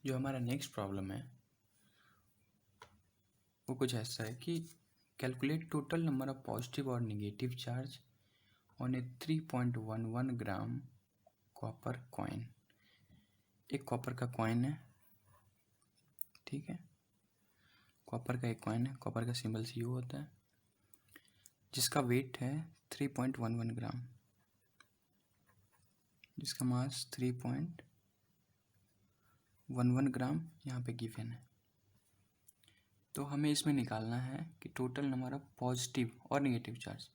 जो हमारा next problem है वो कुछ ऐसा है कि calculate total number of positive और negative charge on a 3.11 gram copper coin. एक कॉपर का कॉइन है, ठीक है, कॉपर का एक कॉइन है, कॉपर का सिंबल CU होता है, जिसका वेट है 3.11 ग्राम, जिसका मास 3.11 ग्राम यहाँ पे गिवन है। तो हमें इसमें निकालना है कि टोटल नंबर ऑफ पॉजिटिव और निगेटिव चार्ज,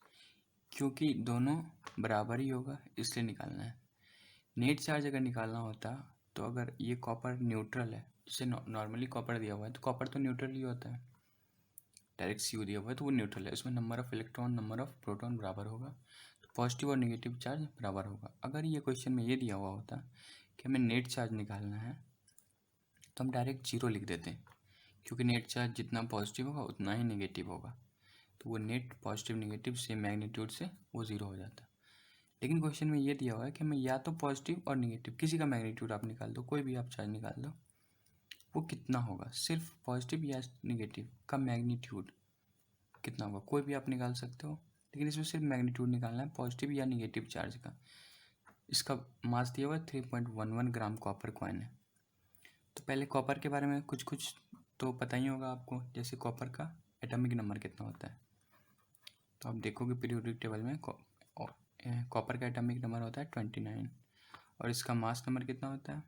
क्योंकि दोनों बराबर ही होगा इसलिए निकालना है। नेट चार्ज अगर निकालना होता तो अगर ये कॉपर न्यूट्रल है, जैसे नॉर्मली कॉपर दिया हुआ है तो कॉपर तो न्यूट्रल ही होता है, डायरेक्ट CU दिया हुआ है तो वो न्यूट्रल है, उसमें number of electron number of proton बराबर होगा, तो पॉजिटिव और निगेटिव चार्ज बराबर होगा। अगर ये क्वेश्चन में ये दिया हुआ होता कि हमें नेट चार्ज निकालना है तो हम डायरेक्ट 0 लिख देते, क्योंकि नेट चार्ज जितना पॉजिटिव होगा उतना ही निगेटिव होगा, तो वो net positive negative same magnitude से वो 0 हो जाता। लेकिन क्वेश्चन में ये दिया हुआ है कि हमें या तो पॉजिटिव और निगेटिव किसी का मैग्नीट्यूड आप निकाल दो, कोई भी आप चार्ज निकाल दो, वो कितना होगा, सिर्फ पॉजिटिव या निगेटिव का मैग्नीट्यूड कितना होगा कोई भी आप निकाल सकते हो, लेकिन इसमें सिर्फ मैग्नीट्यूड निकालना है पॉजिटिव या निगेटिव चार्ज का। इसका मास दिया हुआ है 3.11 ग्राम कॉपर कॉइन है। तो पहले कॉपर के बारे में कुछ कुछ तो पता ही होगा आपको, जैसे कॉपर का एटॉमिक नंबर कितना होता है, तो आप देखोगे पीरियोडिक टेबल में कॉपर का एटॉमिक नंबर होता है 29 और इसका मास नंबर कितना होता है,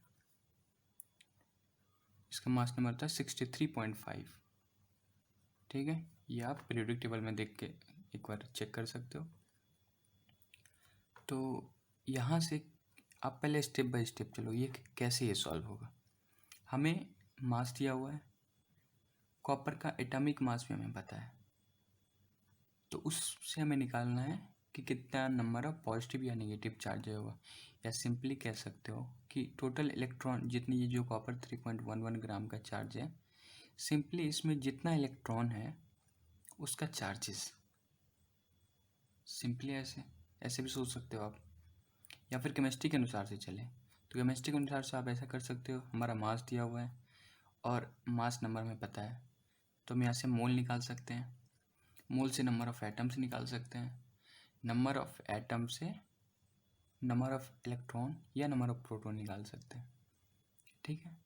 इसका मास नंबर होता है 63.5, ठीक है। ये आप पीरियोडिक टेबल में देख के एक बार चेक कर सकते हो। तो यहाँ से आप पहले स्टेप बाय स्टेप चलो, ये कैसे ये सॉल्व होगा। हमें मास दिया हुआ है, कॉपर का एटॉमिक मास भी हमें पता है, तो उससे हमें निकालना है कि कितना नंबर ऑफ पॉजिटिव या नेगेटिव चार्ज होगा, या सिंपली कह सकते हो कि टोटल इलेक्ट्रॉन जितनी, ये जो कॉपर 3.11 ग्राम का चार्ज है, सिंपली इसमें जितना इलेक्ट्रॉन है उसका चार्जेस, सिंपली ऐसे ऐसे भी सोच सकते हो आप, या फिर केमिस्ट्री के अनुसार से चले तो केमिस्ट्री के अनुसार से आप ऐसा कर सकते हो। हमारा मास दिया हुआ है और मास नंबर में पता है, तो हम यहाँ से मोल निकाल सकते हैं, मोल से नंबर ऑफ एटम्स निकाल सकते हैं, नंबर ऑफ एटम से नंबर ऑफ इलेक्ट्रॉन या नंबर ऑफ प्रोटॉन निकाल सकते हैं, ठीक है।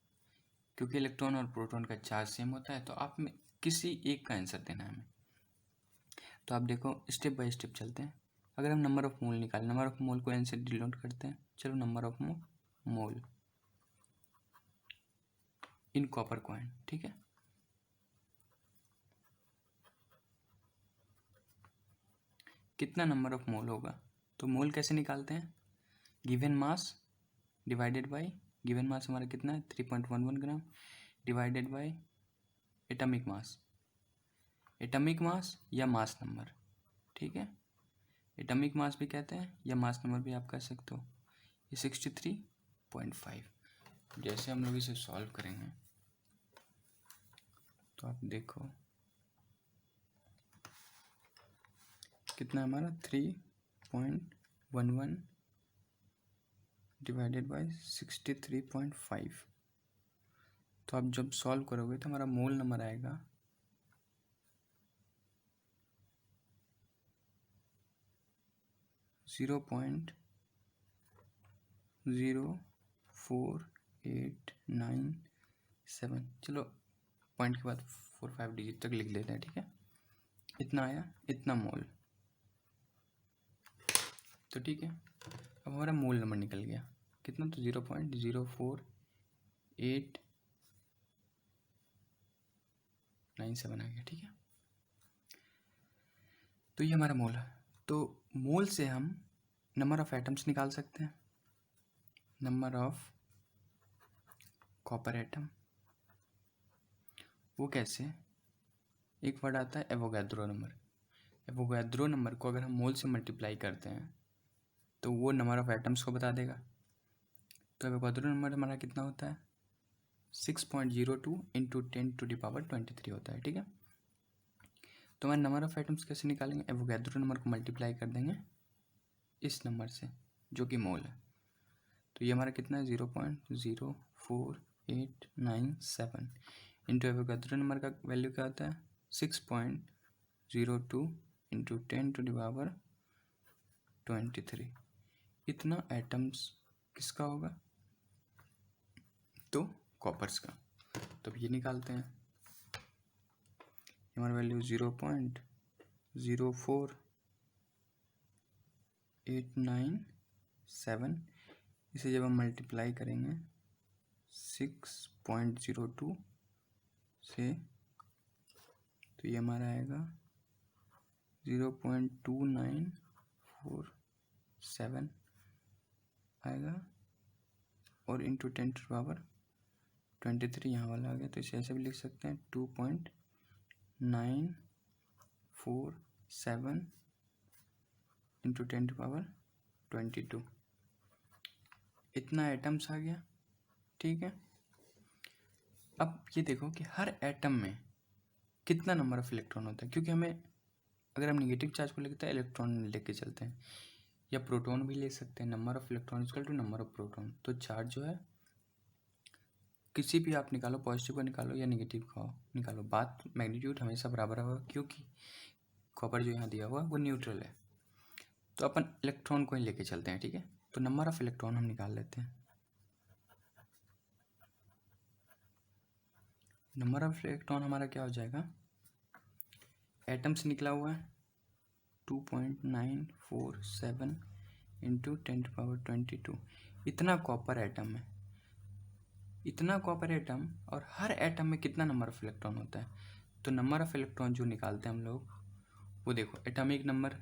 क्योंकि इलेक्ट्रॉन और प्रोटॉन का चार्ज सेम होता है, तो आप में किसी एक का आंसर देना है हमें। तो आप देखो स्टेप बाय स्टेप चलते हैं। अगर हम नंबर ऑफ मोल निकालें, नंबर ऑफ मोल को N से डिनोट करते हैं, चलो number of mole in copper coin, ठीक है। कितना नंबर ऑफ मोल होगा, तो मोल कैसे निकालते हैं, given mass divided by, given mass हमारा कितना है 3.11 gram, divided by atomic mass, atomic mass या मास नंबर, ठीक है। एटॉमिक मास भी कहते हैं या मास नंबर भी आप कह सकते हो। ये 63.5। जैसे हम लोग इसे सॉल्व करेंगे तो आप देखो कितना हमारा 3.11 डिवाइडेड बाय 63.5, तो आप जब सॉल्व करोगे तो हमारा मोल नंबर आएगा 0.04897, चलो पॉइंट के बाद 4-5 डिजिट तक लिख लेते हैं, ठीक है। इतना आया, इतना मोल, तो ठीक है। अब हमारा मोल नंबर निकल गया कितना, तो 0.04897 आ गया, ठीक है। तो ये हमारा मोल है। तो मोल से हम नंबर ऑफ एटम्स निकाल सकते हैं, नंबर ऑफ कॉपर एटम, वो कैसे, एक वर्ड आता है एवोगैड्रो नंबर। एवोगैड्रो नंबर को अगर हम मोल से मल्टीप्लाई करते हैं तो वो नंबर ऑफ एटम्स को बता देगा। तो एवोगैड्रो नंबर हमारा कितना होता है 6.02 इंटू 10⁻23 होता है, ठीक है। तो हमारे नंबर ऑफ एटम्स कैसे निकालेंगे, एवोगैड्रो नंबर को मल्टीप्लाई कर देंगे इस नंबर से जो कि मोल है, तो ये हमारा कितना है 0.04897, 897 इंटू एवोगाद्रो नंबर का वैल्यू क्या होता है 6.02 इंटू 10⁻23। इतना एटम्स किसका होगा, तो कॉपर्स का। तो अब ये निकालते हैं, हमारा वैल्यू 0.04897। इसे जब हम मल्टीप्लाई करेंगे 6.02 से, तो ये हमारा आएगा 0.2947 आएगा, और इंटू 10⁻23 यहाँ वाला आ गया। तो इसे ऐसे भी लिख सकते हैं 2.947 इंटू 10⁻22। इतना एटम्स आ गया, ठीक है। अब ये देखो कि हर एटम में कितना नंबर ऑफ इलेक्ट्रॉन होता है, क्योंकि हमें अगर हम निगेटिव चार्ज को लेते हैं इलेक्ट्रॉन लेके चलते हैं, या प्रोटॉन भी ले सकते हैं। Number of electron equal to number of proton. तो चार्ज जो है किसी भी आप निकालो, पॉजिटिव का निकालो या निगेटिव का निकालो, बात मैग्नीट्यूड हमेशा बराबर होगा, क्योंकि कॉपर जो यहाँ दिया हुआ है वो न्यूट्रल है। तो अपन इलेक्ट्रॉन को ही लेके चलते हैं, ठीक है। तो नंबर ऑफ इलेक्ट्रॉन हम निकाल लेते हैं। नंबर ऑफ इलेक्ट्रॉन हमारा क्या हो जाएगा, एटम से निकला हुआ है 2.947 इंटू 10⁻22। इतना कॉपर एटम है, इतना कॉपर एटम, और हर एटम में कितना नंबर ऑफ इलेक्ट्रॉन होता है। तो नंबर ऑफ इलेक्ट्रॉन जो निकालते हैं हम लोग, वो देखो एटॉमिक नंबर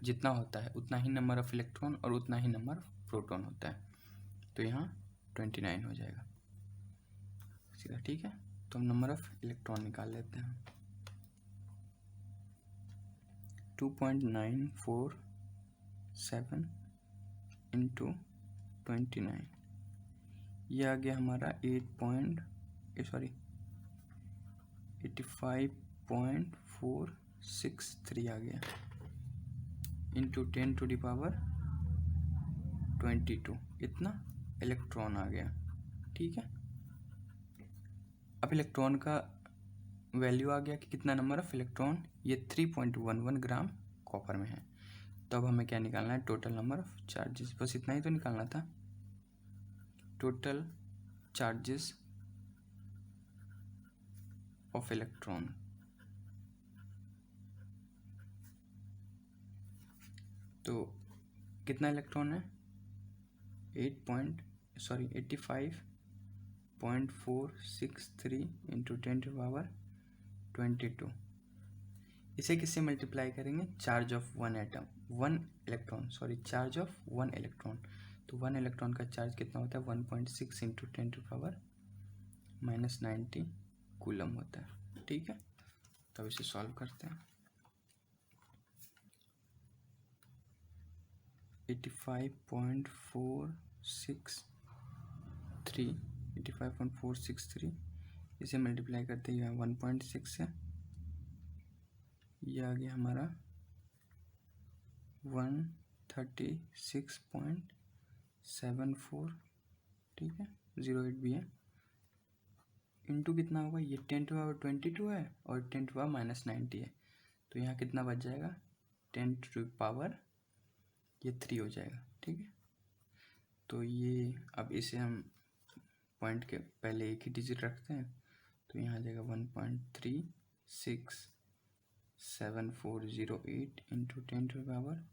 जितना होता है उतना ही नंबर ऑफ इलेक्ट्रॉन और उतना ही नंबर ऑफ प्रोटॉन होता है। तो यहाँ 29 हो जाएगा सीधा, ठीक है। तो हम नंबर ऑफ इलेक्ट्रॉन निकाल लेते हैं। 2.947 इंटू 29, ये आ गया हमारा 85.463 आ गया, इंटू 10⁻22। इतना इलेक्ट्रॉन आ गया, ठीक है। अब इलेक्ट्रॉन का वैल्यू आ गया कि कितना नंबर ऑफ इलेक्ट्रॉन, ये 3.11 ग्राम कॉपर में है। तो अब हमें क्या निकालना है, टोटल नंबर ऑफ चार्जेस। बस इतना ही तो निकालना था, टोटल चार्जेस ऑफ इलेक्ट्रॉन। तो कितना इलेक्ट्रॉन है, 85.463 इंटू 10⁻22। इसे किससे मल्टीप्लाई करेंगे, चार्ज ऑफ वन इलेक्ट्रॉन। तो 1 इलेक्ट्रॉन का चार्ज कितना होता है, 1.6 इंटू 10⁻90 कूलम होता है, ठीक है। तो इसे सॉल्व करते हैं। 85.463 इसे मल्टीप्लाई करते हैं 1.6 से, ये आ गया हमारा 136.74, ठीक है। 08 भी है, इंटू कितना होगा, ये 10⁻22 है और 10⁻90 है। तो यहाँ कितना बच जाएगा, 10⁻3 हो जाएगा, ठीक है। तो ये अब इसे हम पॉइंट के पहले एक ही डिजिट रखते हैं, तो यहाँ आ जाएगा 1.36748 इंटू 10⁻,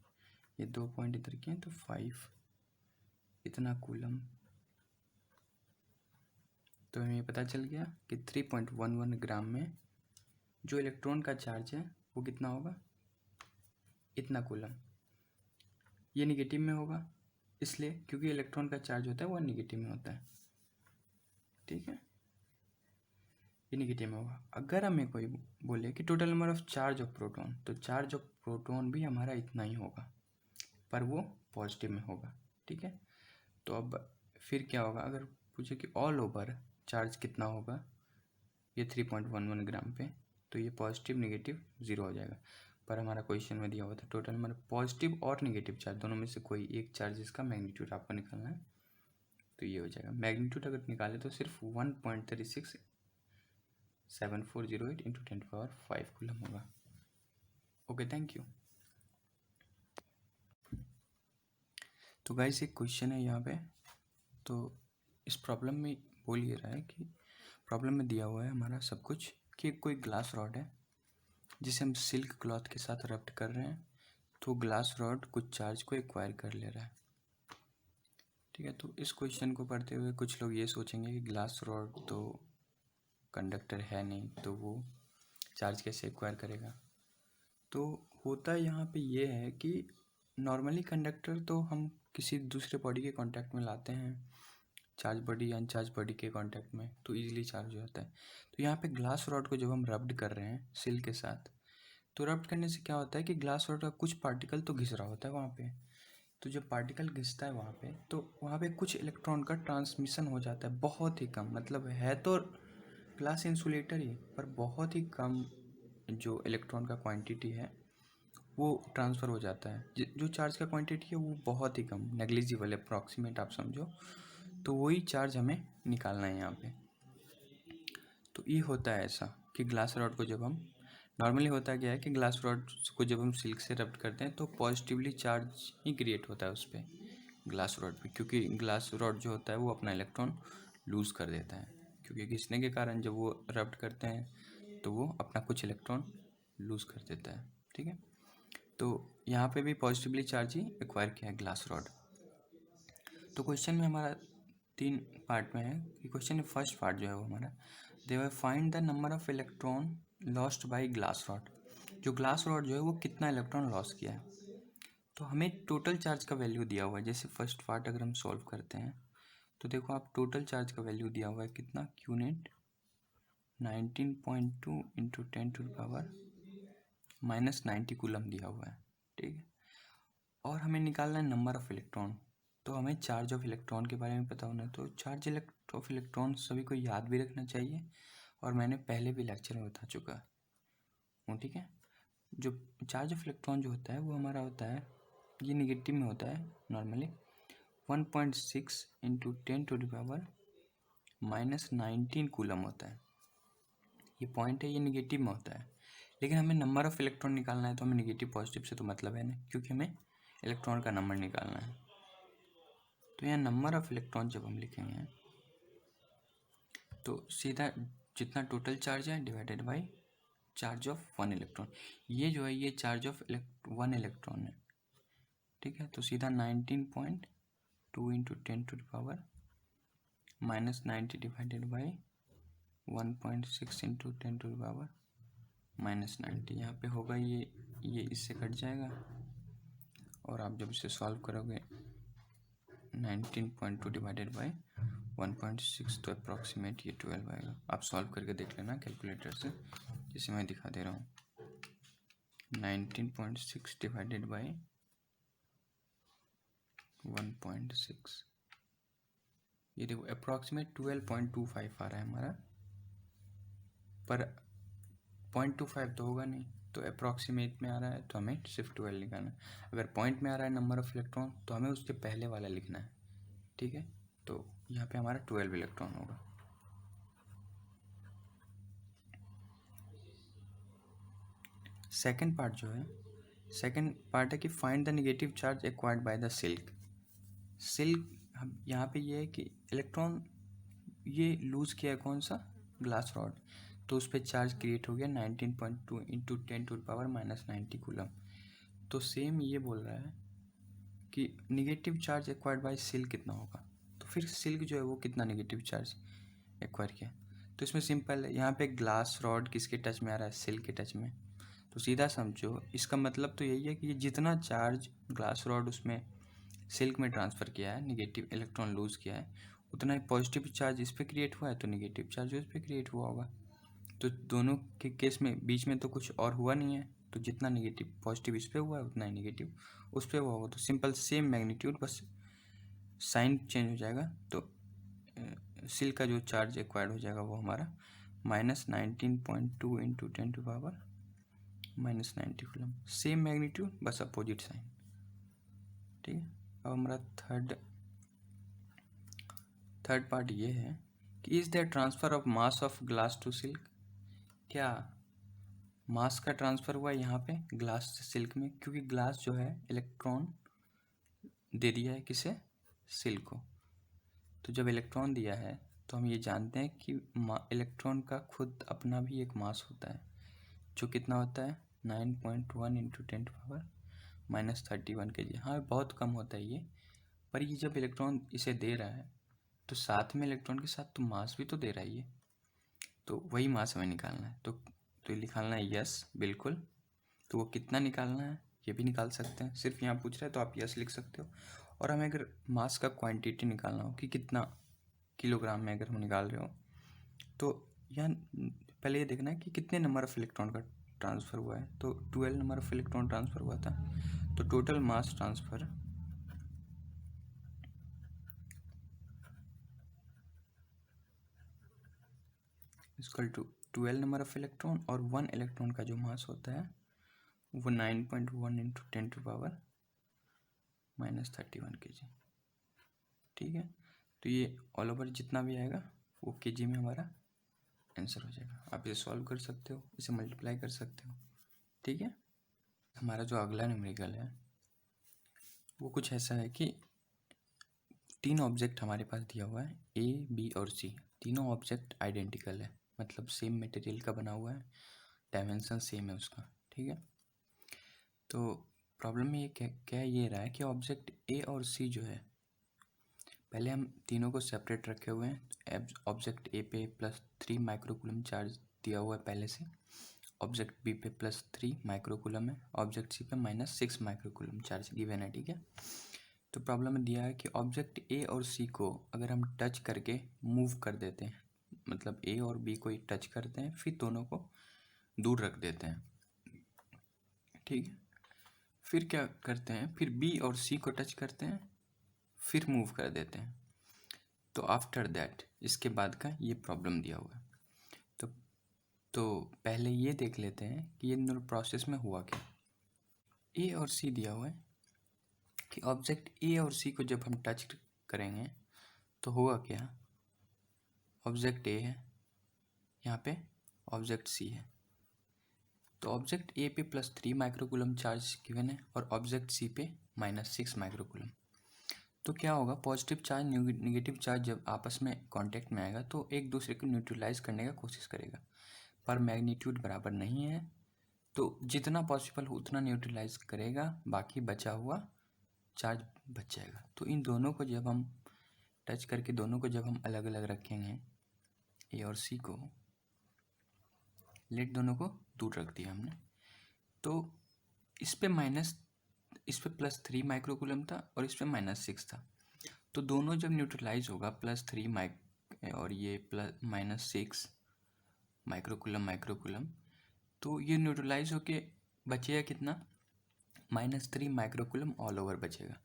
ये 2 पॉइंट इधर के हैं तो 5, इतना कूलम। तो हमें पता चल गया कि 3.11 ग्राम में जो इलेक्ट्रॉन का चार्ज है वो कितना होगा, इतना कूलम। ये निगेटिव में होगा इसलिए क्योंकि इलेक्ट्रॉन का चार्ज होता है वो निगेटिव में होता है, ठीक है। ये निगेटिव में होगा। अगर हमें कोई बोले कि total number of charge of proton, तो चार्ज ऑफ प्रोटॉन भी हमारा इतना ही होगा, पर वो पॉजिटिव में होगा, ठीक है। तो अब फिर क्या होगा, अगर पूछे कि ऑल ओवर चार्ज कितना होगा ये 3.11 ग्राम पे, तो ये पॉजिटिव नेगेटिव 0 हो जाएगा। पर हमारा क्वेश्चन में दिया हुआ था टोटल नंबर पॉजिटिव और नेगेटिव चार्ज दोनों में से कोई एक चार्जेस का मैग्नीट्यूड आपको निकालना है। तो ये हो जाएगा। मैग्नीट्यूड अगर निकाले तो सिर्फ 1.367408 इंटू 10⁵ कूलम होगा। Okay, thank you. तो गाइस एक क्वेश्चन है यहाँ पे, तो इस प्रॉब्लम में बोल ये रहा है कि प्रॉब्लम में दिया हुआ है हमारा सब कुछ कि कोई ग्लास रॉड है जिसे हम सिल्क क्लॉथ के साथ रब्ट कर रहे हैं, तो ग्लास रॉड कुछ चार्ज को एक्वायर कर ले रहा है। ठीक है, तो इस क्वेश्चन को पढ़ते हुए कुछ लोग ये सोचेंगे कि ग्लास रॉड तो कंडक्टर है नहीं, तो वो चार्ज कैसे एक्वायर करेगा। तो होता यहाँ पे ये है कि नॉर्मली कंडक्टर तो हम किसी दूसरे बॉडी के कांटेक्ट में लाते हैं, चार्ज बॉडी या अनचार्ज बॉडी के कांटेक्ट में, तो इजीली चार्ज हो जाता है। तो यहाँ पे ग्लास रॉड को जब हम रब्ड कर रहे हैं सिल्क के साथ, तो रब्ड करने से क्या होता है कि ग्लास रॉड का कुछ पार्टिकल तो घिस रहा होता है वहाँ पे। तो जब पार्टिकल घिसता है वहाँ पे, तो वहाँ पे कुछ इलेक्ट्रॉन का ट्रांसमिशन हो जाता है, बहुत ही कम, मतलब है तो ग्लास इंसुलेटर ही, पर बहुत ही कम जो इलेक्ट्रॉन का क्वांटिटी है वो ट्रांसफ़र हो जाता है। जो चार्ज का क्वांटिटी है वो बहुत ही कम, नेग्लिजिबल, अप्रॉक्सीमेट आप समझो। तो वही चार्ज हमें निकालना है यहाँ पे। तो ये होता है ऐसा कि ग्लास रॉड को जब हम नॉर्मली होता क्या है कि ग्लास रॉड को जब हम सिल्क से रब्ट करते हैं तो पॉजिटिवली चार्ज ही क्रिएट होता है उस पर, ग्लास रॉड पे, क्योंकि ग्लास रॉड जो होता है वो अपना इलेक्ट्रॉन लूज़ कर देता है, क्योंकि घिसने के कारण जब वो रब्ट करते हैं तो वो अपना कुछ इलेक्ट्रॉन लूज़ कर देता है। ठीक है, तो यहाँ पे भी पॉजिटिवली चार्ज ही एक्वायर किया है ग्लास रॉड। तो क्वेश्चन में हमारा 3 पार्ट में है कि क्वेश्चन फर्स्ट पार्ट जो है वो हमारा they were find the number of electron lost by glass rod. जो ग्लास रॉड जो है वो कितना इलेक्ट्रॉन लॉस किया है, तो हमें टोटल चार्ज का वैल्यू दिया हुआ है। जैसे फर्स्ट पार्ट अगर हम सॉल्व करते हैं तो देखो आप टोटल चार्ज का वैल्यू दिया हुआ है कितना, क्यू नेट 19.2 इंटू 10⁻90 कूलम दिया हुआ है। ठीक है, और हमें निकालना है नंबर ऑफ इलेक्ट्रॉन। तो हमें चार्ज ऑफ इलेक्ट्रॉन के बारे में पता होना है, तो चार्ज ऑफ इलेक्ट्रॉन सभी को याद भी रखना चाहिए, और मैंने पहले भी लेक्चर में बता चुका हूँ। ठीक है, जो चार्ज ऑफ इलेक्ट्रॉन जो होता है वो हमारा होता है, ये निगेटिव में होता है नॉर्मली 1.6 इंटू 10⁻⁻19 कूलम होता है। ये पॉइंट है, ये निगेटिव में होता है, लेकिन हमें नंबर ऑफ इलेक्ट्रॉन निकालना है तो हमें निगेटिव पॉजिटिव से तो मतलब है ना, क्योंकि हमें इलेक्ट्रॉन का नंबर निकालना है। तो यहाँ नंबर ऑफ इलेक्ट्रॉन जब हम लिखेंगे तो सीधा जितना टोटल चार्ज है divided by charge of 1 electron. ये जो है ये चार्ज ऑफ 1 इलेक्ट्रॉन है। ठीक है, तो सीधा 19.2 इंटू 10⁻⁻90 डिवाइडेड बाई 1.6 इंटू 10⁻⁻90 यहाँ पे होगा, ये इससे कट जाएगा, और आप जब इसे सॉल्व करोगे 19.2 डिवाइडेड बाई 1.6 तो अप्रॉक्सीमेट ये 12 आएगा। आप सॉल्व करके देख लेना कैलकुलेटर से, जैसे मैं दिखा दे रहा हूँ। 19.6 डिवाइडेड बाई 1.6, ये देखो अप्रॉक्सीमेट 12.25 आ रहा है हमारा, पर 0.25 तो होगा नहीं, तो अप्रॉक्सीमेट में आ रहा है तो हमें सिर्फ 12 लिखाना है। अगर पॉइंट में आ रहा है नंबर ऑफ इलेक्ट्रॉन तो हमें उसके पहले वाला लिखना है। ठीक है, तो यहाँ पे हमारा 12 इलेक्ट्रॉन होगा। सेकंड पार्ट जो है, सेकंड पार्ट है कि find the negative charge acquired by the silk. Silk हम यहाँ पे ये है कि इलेक्ट्रॉन ये लूज़ किया है कौन सा, ग्लास रॉड, तो उस पर चार्ज क्रिएट हो गया 19.2 इंटू 10⁻⁻90 कूलम। तो सेम ये बोल रहा है कि negative charge acquired by silk कितना होगा, तो फिर सिल्क जो है वो कितना निगेटिव चार्ज एक्वायर किया। तो इसमें सिंपल है, यहाँ पे ग्लास रॉड किसके टच में आ रहा है, सिल्क के टच में, तो सीधा समझो इसका मतलब तो यही है कि जितना चार्ज ग्लास रॉड उसमें सिल्क में ट्रांसफ़र किया है, निगेटिव इलेक्ट्रॉन लूज़ किया है, उतना ही पॉजिटिव चार्ज इस पर क्रिएट हुआ है, तो निगेटिव चार्ज उस पर क्रिएट हुआ होगा। तो दोनों के केस में बीच में तो कुछ और हुआ नहीं है, तो जितना निगेटिव पॉजिटिव इस पर हुआ है उतना ही निगेटिव उस पर हुआ होगा। तो सिंपल सेम मैग्नीट्यूड, बस साइन चेंज हो जाएगा। तो सिल्क का जो चार्ज एक्वायर्ड हो जाएगा वो हमारा -19.2 इंटू 10⁻⁻90 कूलम, सेम मैग्नीट्यूड बस अपोजिट साइन। ठीक है, अब हमारा थर्ड थर्ड पार्ट ये है कि is there transfer of mass of glass to silk, क्या मास का ट्रांसफर हुआ यहाँ पे ग्लास से सिल्क में, क्योंकि ग्लास जो है इलेक्ट्रॉन दे दिया है किसे, सिल्क को। तो जब इलेक्ट्रॉन दिया है तो हम ये जानते हैं कि इलेक्ट्रॉन का खुद अपना भी एक मास होता है, जो कितना होता है 9.1 इंटू 10⁻³ kg। हाँ बहुत कम होता है ये, पर ये जब इलेक्ट्रॉन इसे दे रहा है तो साथ में इलेक्ट्रॉन के साथ तो मास भी तो दे रहा है ये, तो वही मास हमें निकालना है। तो ये निकालना है यस बिल्कुल। तो वो कितना निकालना है ये भी निकाल सकते हैं, सिर्फ यहाँ पूछ रहा है तो आप यस लिख सकते हो। और हमें अगर मास का क्वांटिटी निकालना हो कि कितना किलोग्राम में अगर हम निकाल रहे हो, तो यहाँ पहले ये देखना है कि कितने नंबर ऑफ इलेक्ट्रॉन का ट्रांसफ़र हुआ है। तो 12 नंबर ऑफ इलेक्ट्रॉन ट्रांसफ़र हुआ था, तो total mass transfer equal to 12 number of electron, और 1 इलेक्ट्रॉन का जो मास होता है वो 9.1 इंटू 10⁻³ kg। ठीक है, तो ये ऑल ओवर जितना भी आएगा वो kg में हमारा आंसर हो जाएगा। आप इसे सॉल्व कर सकते हो, इसे मल्टीप्लाई कर सकते हो। ठीक है, हमारा जो अगला न्यूमेरिकल है वो कुछ ऐसा है कि 3 ऑब्जेक्ट हमारे पास दिया हुआ है A, B और C। तीनों ऑब्जेक्ट आइडेंटिकल है, मतलब सेम मटेरियल का बना हुआ है, डायमेंशन सेम है उसका। ठीक है, तो प्रॉब्लम में ये क्या ये रहा है कि ऑब्जेक्ट A और C जो है, पहले हम तीनों को सेपरेट रखे हुए हैं। ऑब्जेक्ट ए पे +3 माइक्रोकूलम चार्ज दिया हुआ है पहले से, ऑब्जेक्ट बी पे +3 माइक्रोकूलम है, ऑब्जेक्ट सी पे -6 माइक्रोकूलम चार्ज गिवन है। ठीक है, तो प्रॉब्लम में दिया है कि ऑब्जेक्ट ए और सी को अगर हम टच करके मूव कर देते हैं, मतलब ए और बी को टच करते हैं फिर दोनों को दूर रख देते हैं। ठीक है, फिर क्या करते हैं, फिर बी और सी को टच करते हैं फिर मूव कर देते हैं। तो आफ्टर दैट, इसके बाद का ये प्रॉब्लम दिया हुआ है। तो पहले ये देख लेते हैं कि ये दोनों प्रोसेस में हुआ क्या। ए और सी दिया हुआ है कि ऑब्जेक्ट ए और सी को जब हम टच करेंगे तो होगा क्या, ऑब्जेक्ट ए है, यहाँ पे ऑब्जेक्ट सी है, तो ऑब्जेक्ट ए पे +3 माइक्रोकूलम चार्ज गिवन है और ऑब्जेक्ट सी पे -6 माइक्रोकूलम। तो क्या होगा, पॉजिटिव चार्ज नेगेटिव चार्ज जब आपस में कांटेक्ट में आएगा तो एक दूसरे को न्यूट्रलाइज करने का कोशिश करेगा, पर मैग्नीट्यूड बराबर नहीं है, तो जितना पॉसिबल उतना न्यूट्रलाइज करेगा, बाकी बचा हुआ चार्ज बच जाएगा। तो इन दोनों को जब हम टच करके दोनों को जब हम अलग अलग रखेंगे, ए और सी को, लेट दोनों को दूर रख दिया हमने, तो इस पे +3 माइक्रोकूलम था और इस पे -6 था, तो दोनों जब न्यूट्रलाइज होगा +3 और ये -6 माइक्रोकूलम, तो ये न्यूट्रलाइज होके बचेगा कितना, -3 माइक्रोकूलम ऑल ओवर बचेगा।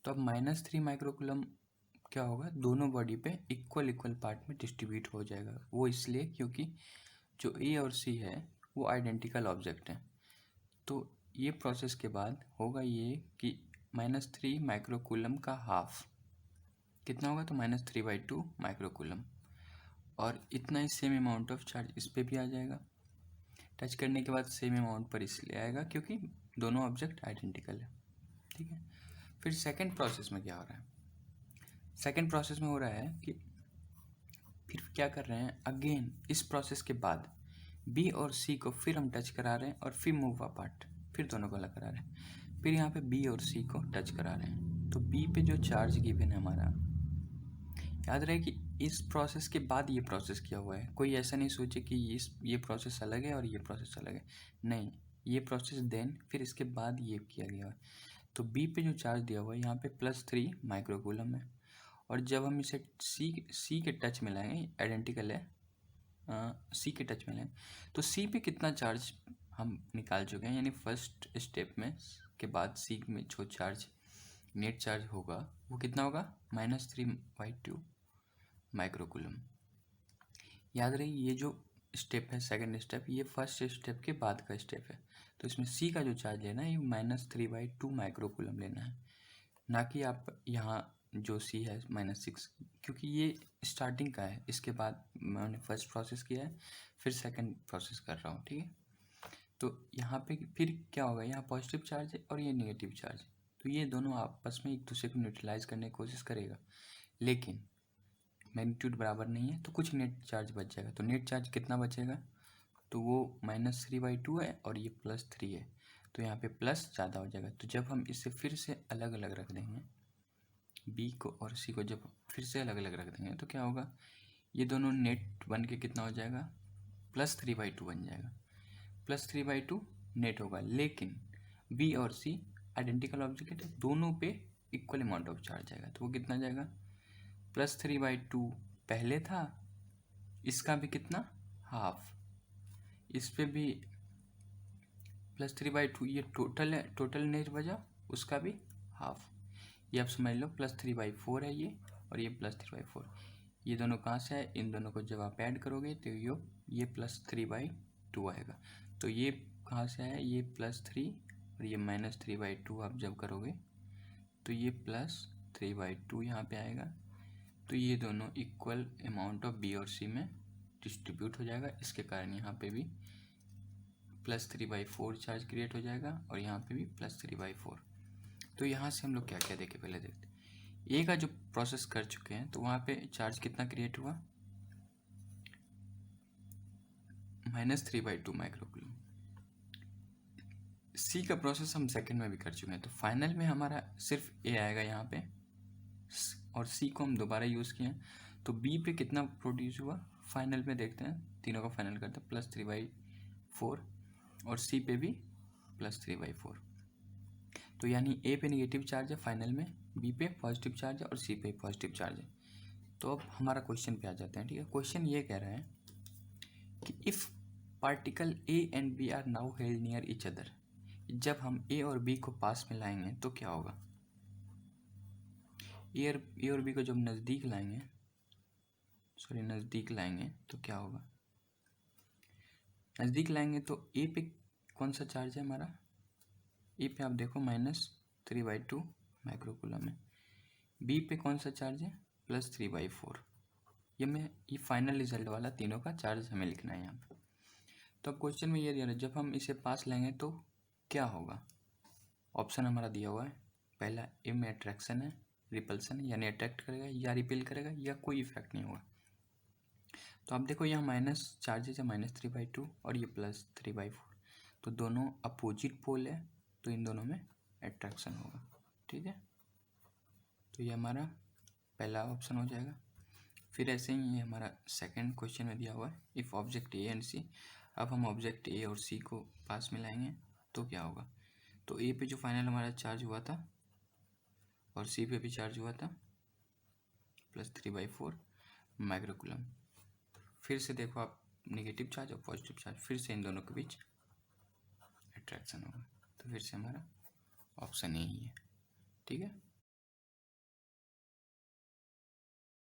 तो अब -3 माइक्रोकूलम क्या होगा, दोनों बॉडी पे इक्वल पार्ट में डिस्ट्रीब्यूट हो जाएगा। वो इसलिए क्योंकि जो ए और सी है वो आइडेंटिकल ऑब्जेक्ट हैं। तो ये प्रोसेस के बाद होगा ये कि -3 माइक्रोकूलम का हाफ कितना होगा, तो -3/2 माइक्रोकूलम, और इतना ही सेम अमाउंट ऑफ चार्ज इस पर भी आ जाएगा। टच करने के बाद सेम अमाउंट पर इसलिए आएगा क्योंकि दोनों ऑब्जेक्ट आइडेंटिकल है। ठीक है, फिर सेकंड प्रोसेस में क्या हो रहा है, सेकंड प्रोसेस में हो रहा है कि फिर क्या कर रहे हैं, अगेन इस प्रोसेस के बाद बी और सी को फिर हम टच करा रहे हैं और फिर मूव अपार्ट, फिर दोनों को अलग करा रहे हैं, फिर यहाँ पे बी और सी को टच करा रहे हैं। तो बी पे जो चार्ज गिवन है हमारा, याद रहे कि इस प्रोसेस के बाद ये प्रोसेस किया हुआ है, कोई ऐसा नहीं सोचे कि ये प्रोसेस अलग है और ये प्रोसेस अलग है, नहीं, ये प्रोसेस देन फिर इसके बाद ये किया गया है। तो बी पे जो चार्ज दिया हुआ है यहाँ पे +3 माइक्रोकूलम है, और जब हम इसे सी के टच में लाएंगे, आइडेंटिकल है, सी के टच में लाएंगे तो सी पे कितना चार्ज हम निकाल चुके हैं, यानी फर्स्ट स्टेप में के बाद सी में जो चार्ज नेट चार्ज होगा वो कितना होगा, -3/2 माइक्रोकूलम। याद रही ये जो स्टेप है सेकंड स्टेप, ये फर्स्ट स्टेप के बाद का स्टेप है, तो इसमें सी का जो चार्ज लेना है ये -3/2 माइक्रोकूलम लेना है, ना कि आप यहाँ जो सी है -6, क्योंकि ये स्टार्टिंग का है, इसके बाद मैंने फर्स्ट प्रोसेस किया है, फिर सेकंड प्रोसेस कर रहा हूँ, ठीक है। तो यहाँ पे फिर क्या होगा, यहाँ पॉजिटिव चार्ज है और ये नेगेटिव चार्ज है, तो ये दोनों आपस में एक दूसरे को न्यूट्रलाइज करने की कोशिश करेगा, लेकिन मैग्नीट्यूड बराबर नहीं है, तो कुछ नेट चार्ज बच जाएगा। तो नेट चार्ज कितना बचेगा, तो वो -3/2 है और ये +3 है, तो यहाँ पे प्लस ज़्यादा हो जाएगा। तो जब हम इसे फिर से अलग अलग रख देंगे, बी को और सी को जब फिर से अलग अलग रख देंगे, तो क्या होगा, ये दोनों नेट बन के कितना हो जाएगा, +3/2 बन जाएगा। +3/2 नेट होगा, लेकिन बी और सी आइडेंटिकल ऑब्जेक्ट है, दोनों पे इक्वल अमाउंट ऑफ चार्ज आएगा, तो वो कितना जाएगा, +3/2 पहले था, इसका भी कितना, हाफ, इस पे भी +3/2, ये टोटल है, टोटल नेट बजा, उसका भी हाफ, ये आप समझ लो +3/4 है ये, और ये +3/4, ये दोनों कहाँ से है, इन दोनों को जब आप ऐड करोगे तो ये +3/2 आएगा। तो ये कहाँ से आया, ये +3 और ये -3/2 आप जब करोगे तो ये +3/2 यहाँ पे आएगा। तो ये दोनों इक्वल अमाउंट ऑफ बी और सी में डिस्ट्रीब्यूट हो जाएगा, इसके कारण यहाँ पे भी +3/4 चार्ज क्रिएट हो जाएगा और यहाँ पे भी +3/4। तो यहाँ से हम लोग क्या क्या देखे, पहले देखते हैं। ए का जो प्रोसेस कर चुके हैं, तो वहाँ पे चार्ज कितना क्रिएट हुआ, -3/2 माइक्रोकूलम। सी का प्रोसेस हम सेकंड में भी कर चुके हैं, तो फाइनल में हमारा सिर्फ ए आएगा यहाँ पे, और सी को हम दोबारा यूज़ किए हैं, तो बी पे कितना प्रोड्यूस हुआ, फाइनल में देखते हैं, तीनों का फाइनल करते हैं, +3/4 और सी पे भी +3/4। तो यानी ए पे नेगेटिव चार्ज है फाइनल में, बी पे पॉजिटिव चार्ज है और सी पे पॉजिटिव चार्ज है। तो अब हमारा क्वेश्चन पे आ जाते हैं, ठीक है। क्वेश्चन ये कह रहा है कि if particle A and B are now held near each other, जब हम ए और बी को पास में लाएंगे तो क्या होगा, ए और बी को जब नज़दीक लाएंगे तो क्या होगा, नज़दीक लाएंगे तो ए पे कौन सा चार्ज है हमारा, ए पे आप देखो -3/2 माइक्रोकूलम है, बी पे कौन सा चार्ज है, +3/4। ये फाइनल रिजल्ट वाला तीनों का चार्ज हमें लिखना है यहाँ पे। तो अब क्वेश्चन में ये दिया है, जब हम इसे पास लेंगे तो क्या होगा, ऑप्शन हमारा दिया हुआ है, पहला ए में अट्रैक्शन है, रिपल्सन यानी अट्रैक्ट करेगा या रिपेल करेगा या कोई इफेक्ट नहीं होगा। तो आप देखो यहाँ माइनस चार्जेज है -3/2 और ये +3/4, तो दोनों अपोजिट पोल है, तो इन दोनों में अट्रैक्शन होगा, ठीक है। तो ये हमारा पहला ऑप्शन हो जाएगा। फिर ऐसे ही ये हमारा सेकंड क्वेश्चन में दिया हुआ है, इफ़ ऑब्जेक्ट ए एंड सी, अब हम ऑब्जेक्ट ए और सी को पास में लाएंगे तो क्या होगा, तो ए पे जो फाइनल हमारा चार्ज हुआ था और सी पे भी चार्ज हुआ था +3/4 माइक्रोकूलम, फिर से देखो आप नेगेटिव चार्ज और पॉजिटिव चार्ज, फिर से इन दोनों के बीच अट्रैक्शन होगा, तो फिर से हमारा ऑप्शन यही है, ठीक है।